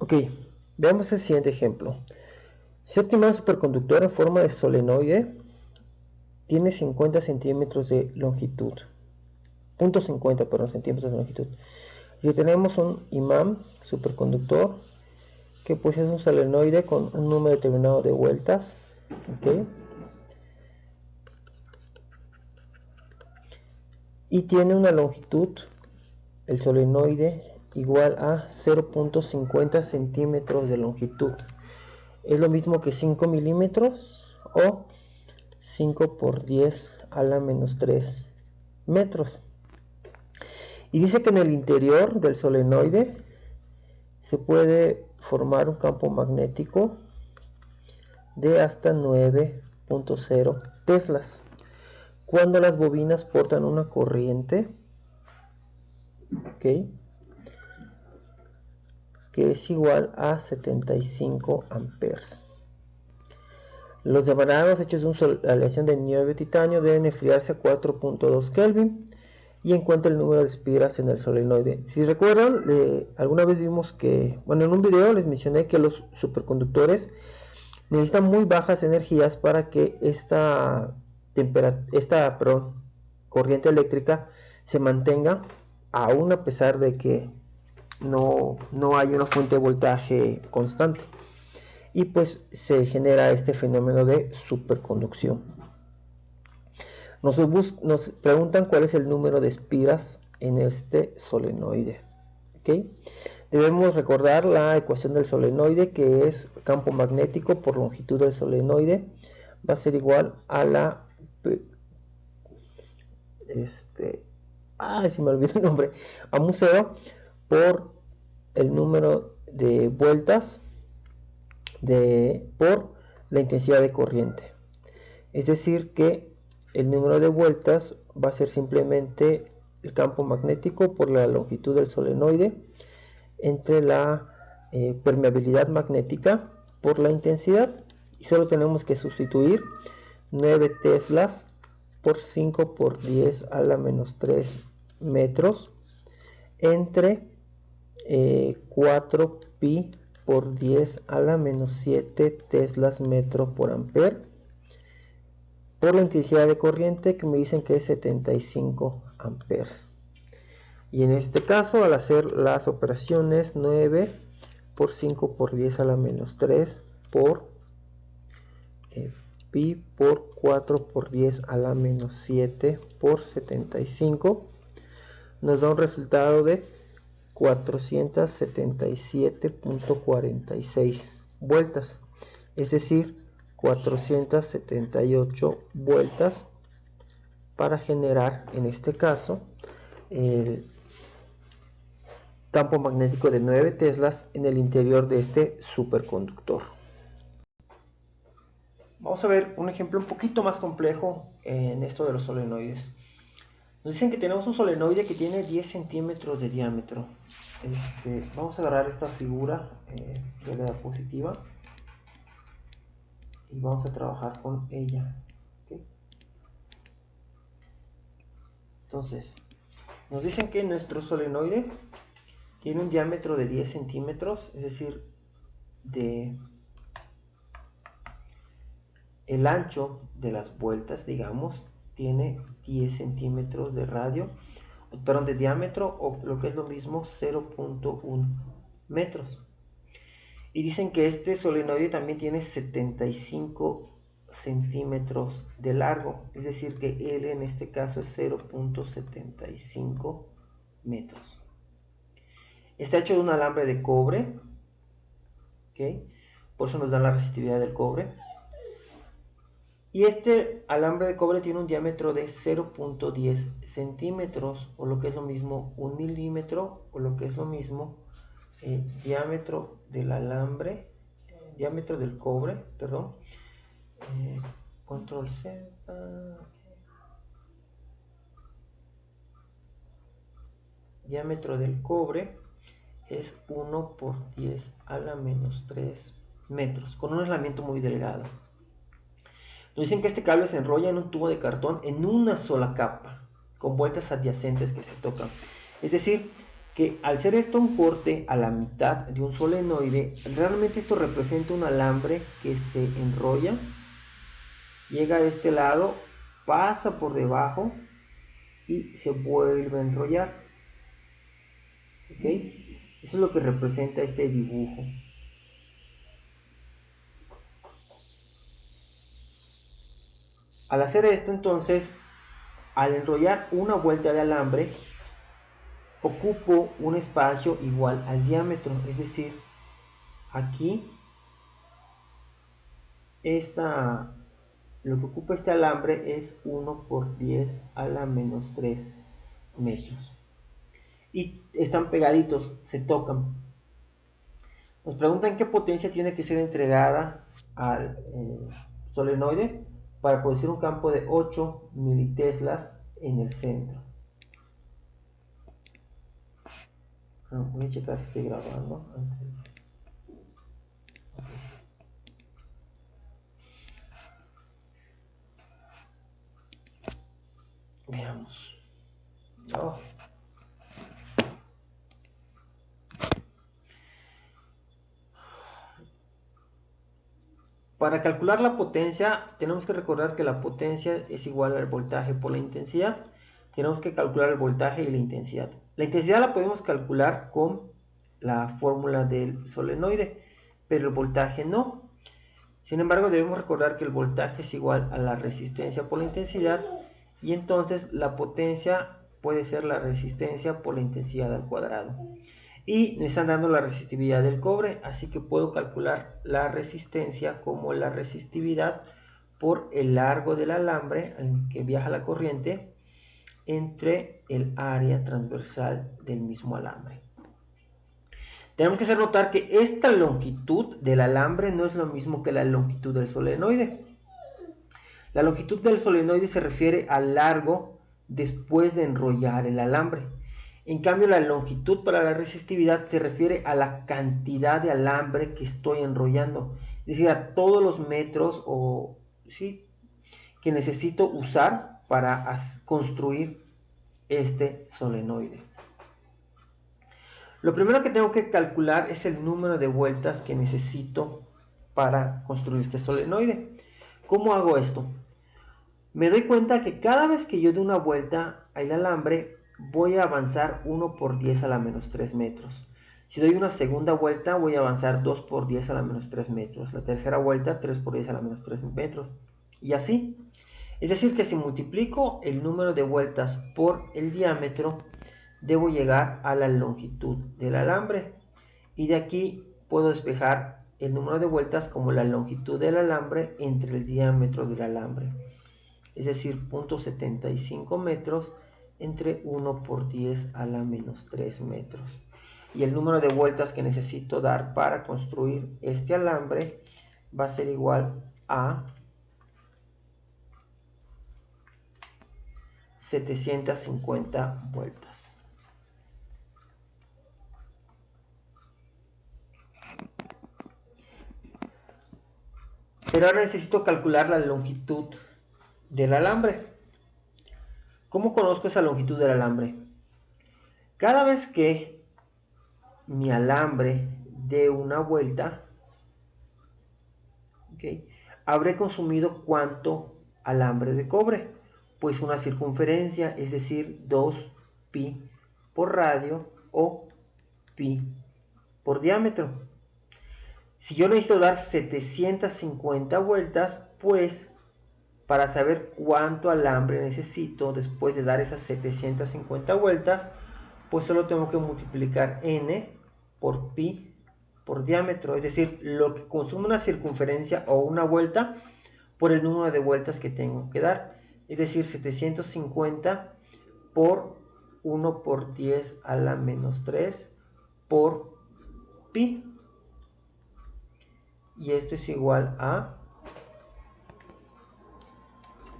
Ok, veamos el siguiente ejemplo. Cierto imán superconductor en forma de solenoide tiene 50 centímetros de longitud. 0.50, perdón, centímetros de longitud. Y tenemos un imán superconductor que pues es un solenoide con un número determinado de vueltas. ¿Okay? Y tiene una longitud, el solenoide, igual a 0.50 centímetros de longitud. Es lo mismo que 5 milímetros o 5 por 10 a la menos 3 metros. Y dice que en el interior del solenoide se puede formar un campo magnético de hasta 9.0 teslas cuando las bobinas portan una corriente, ¿okay?, que es igual a 75 amperes. Los diagramas hechos de una aleación de niobio de titanio deben enfriarse a 4.2 Kelvin y encuentra el número de espiras en el solenoide. Si recuerdan, alguna vez vimos que, bueno, en un video les mencioné que los superconductores necesitan muy bajas energías para que esta corriente eléctrica se mantenga, aún a pesar de que no hay una fuente de voltaje constante. Y pues se genera este fenómeno de superconducción. Nos preguntan cuál es el número de espiras en este solenoide. ¿Okay? Debemos recordar la ecuación del solenoide, que es campo magnético por longitud del solenoide va a ser igual a la se me olvidó el nombre, a mu 0 por el número de vueltas por la intensidad de corriente. Es decir que el número de vueltas va a ser simplemente el campo magnético por la longitud del solenoide entre la permeabilidad magnética por la intensidad, y solo tenemos que sustituir 9 teslas por 5 por 10 a la menos 3 metros entre 4 pi por 10 a la menos 7 teslas metro por ampere por la intensidad de corriente, que me dicen que es 75 amperes. Y en este caso, al hacer las operaciones, 9 por 5 por 10 a la menos 3 por pi por 4 por 10 a la menos 7 por 75 nos da un resultado de 477.46 vueltas, es decir, 478 vueltas para generar, en este caso, el campo magnético de 9 teslas en el interior de este superconductor. Vamos a ver un ejemplo un poquito más complejo en esto de los solenoides. Nos dicen que tenemos un solenoide que tiene 10 centímetros de diámetro. Vamos a agarrar esta figura de la diapositiva y vamos a trabajar con ella. ¿Okay? Entonces, nos dicen que nuestro solenoide tiene un diámetro de 10 centímetros, es decir, el ancho de las vueltas, digamos, tiene 10 centímetros de radio, perdón, de diámetro, o lo que es lo mismo, 0.1 metros. Y dicen que este solenoide también tiene 75 centímetros de largo, es decir que L en este caso es 0.75 metros. Está hecho de un alambre de cobre, ¿okay? Por eso nos da la resistividad del cobre. Y este alambre de cobre tiene un diámetro de 0.10 centímetros, o lo que es lo mismo 1 milímetro, o lo que es lo mismo diámetro del alambre, diámetro del cobre, perdón, control Z, diámetro del cobre es 1 por 10 a la menos 3 metros, con un aislamiento muy delgado. Nos dicen que este cable se enrolla en un tubo de cartón en una sola capa, con vueltas adyacentes que se tocan. Es decir, que al ser esto un corte a la mitad de un solenoide, realmente esto representa un alambre que se enrolla, llega a este lado, pasa por debajo y se vuelve a enrollar. ¿Ok? Eso es lo que representa este dibujo. Al hacer esto, entonces, al enrollar una vuelta de alambre, ocupo un espacio igual al diámetro, es decir, aquí lo que ocupa este alambre es 1 por 10 a la menos 3 metros. Y están pegaditos, se tocan. Nos preguntan qué potencia tiene que ser entregada al solenoide para producir un campo de 8 militeslas en el centro. Voy a checar si estoy grabando. Veamos. Oh. Para calcular la potencia, tenemos que recordar que la potencia es igual al voltaje por la intensidad. Tenemos que calcular el voltaje y la intensidad. La intensidad la podemos calcular con la fórmula del solenoide, pero el voltaje no. Sin embargo, debemos recordar que el voltaje es igual a la resistencia por la intensidad, y entonces la potencia puede ser la resistencia por la intensidad al cuadrado. Y me están dando la resistividad del cobre, así que puedo calcular la resistencia como la resistividad por el largo del alambre en que viaja la corriente entre el área transversal del mismo alambre. Tenemos que hacer notar que esta longitud del alambre no es lo mismo que la longitud del solenoide. La longitud del solenoide se refiere al largo después de enrollar el alambre. En cambio, la longitud para la resistividad se refiere a la cantidad de alambre que estoy enrollando. Es decir, a todos los metros ¿sí?, que necesito usar para construir este solenoide. Lo primero que tengo que calcular es el número de vueltas que necesito para construir este solenoide. ¿Cómo hago esto? Me doy cuenta que cada vez que yo doy una vuelta al alambre, voy a avanzar 1 por 10 a la menos 3 metros. Si doy una segunda vuelta, voy a avanzar 2 por 10 a la menos 3 metros. La tercera vuelta, 3 por 10 a la menos 3 metros. Y así. Es decir, que si multiplico el número de vueltas por el diámetro, debo llegar a la longitud del alambre. Y de aquí puedo despejar el número de vueltas como la longitud del alambre entre el diámetro del alambre. Es decir, 0.75 metros entre 1 por 10 a la menos 3 metros. Y el número de vueltas que necesito dar para construir este alambre va a ser igual a 750 vueltas. Pero ahora necesito calcular la longitud del alambre. ¿Cómo conozco esa longitud del alambre? Cada vez que mi alambre dé una vuelta, habré consumido ¿cuánto alambre de cobre? Pues una circunferencia, es decir, 2pi por radio o pi por diámetro. Si yo necesito dar 750 vueltas, pues para saber cuánto alambre necesito después de dar esas 750 vueltas, pues solo tengo que multiplicar n por pi por diámetro, es decir, lo que consume una circunferencia o una vuelta por el número de vueltas que tengo que dar, es decir, 750 por 1 por 10 a la menos 3 por pi, y esto es igual a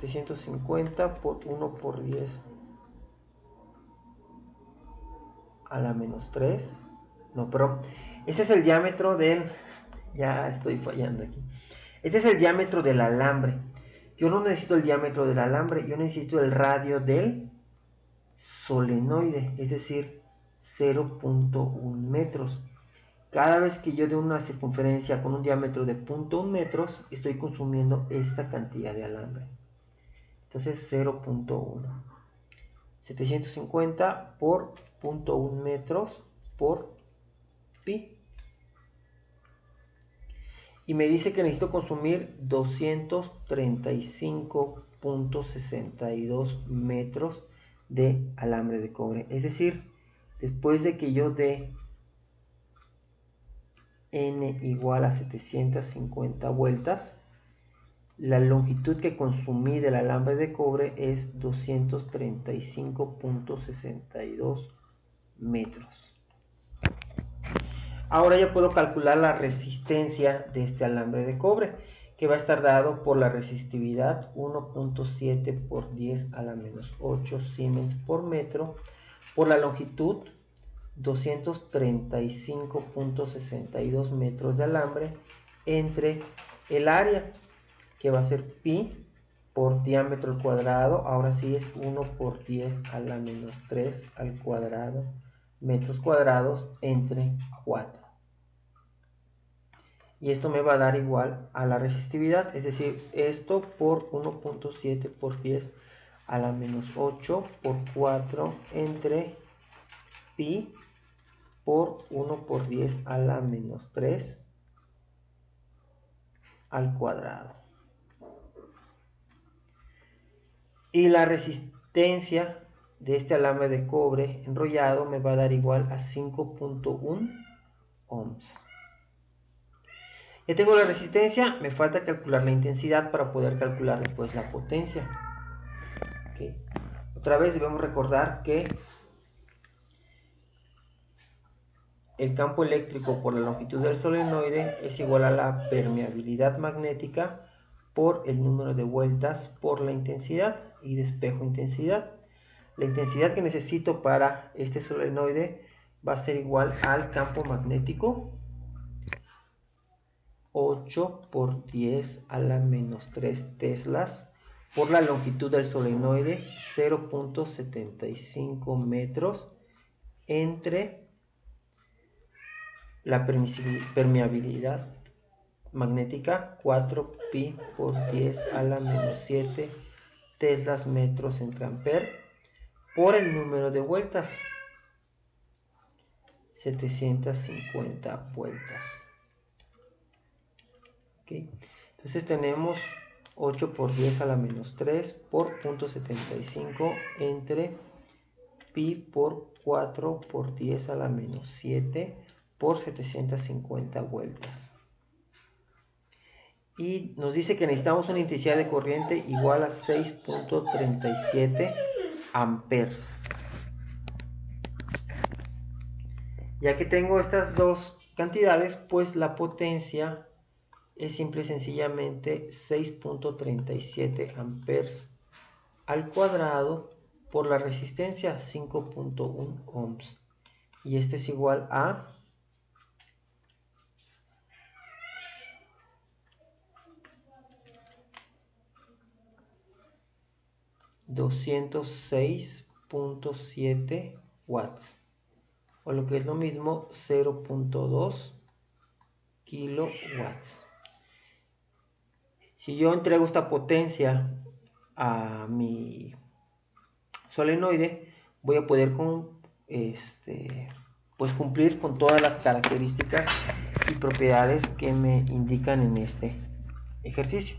750 por 1 por 10 a la menos 3. No, pero este es el diámetro del... Ya estoy fallando aquí. Este es el diámetro del alambre. Yo no necesito el diámetro del alambre, yo necesito el radio del solenoide, es decir, 0.1 metros. Cada vez que yo dé una circunferencia con un diámetro de 0.1 metros, estoy consumiendo esta cantidad de alambre. Entonces 0.1. 750 por 0.1 metros por pi. Y me dice que necesito consumir 235.62 metros de alambre de cobre. Es decir, después de que yo dé n igual a 750 vueltas, la longitud que consumí del alambre de cobre es 235.62 metros. Ahora ya puedo calcular la resistencia de este alambre de cobre, que va a estar dado por la resistividad 1.7 por 10 a la menos 8 Siemens por metro, por la longitud 235.62 metros de alambre, entre el área, que va a ser pi por diámetro al cuadrado, ahora sí es 1 por 10 a la menos 3 al cuadrado metros cuadrados, entre 4. Y esto me va a dar igual a la resistividad, es decir, esto por 1.7 por 10 a la menos 8 por 4 entre pi por 1 por 10 a la menos 3 al cuadrado. Y la resistencia de este alambre de cobre enrollado me va a dar igual a 5.1 ohms. Ya tengo la resistencia, me falta calcular la intensidad para poder calcular después la potencia. Okay. Otra vez debemos recordar que el campo eléctrico por la longitud del solenoide es igual a la permeabilidad magnética por el número de vueltas por la intensidad y despejo-intensidad. La intensidad que necesito para este solenoide va a ser igual al campo magnético 8 por 10 a la menos 3 teslas por la longitud del solenoide 0.75 metros entre la permeabilidad magnética 4 pi por 10 a la menos 7 teslas metros entre amper por el número de vueltas 750 vueltas. Okay. Entonces tenemos 8 por 10 a la menos 3 por 0.75 entre pi por 4 por 10 a la menos 7 por 750 vueltas. Y nos dice que necesitamos una intensidad de corriente igual a 6.37 amperes. Ya que tengo estas dos cantidades, pues la potencia es simple y sencillamente 6.37 amperes al cuadrado por la resistencia 5.1 ohms. Y este es igual a 206.7 watts, o lo que es lo mismo 0.2 kilowatts. Si yo entrego esta potencia a mi solenoide, voy a poder cumplir con todas las características y propiedades que me indican en este ejercicio.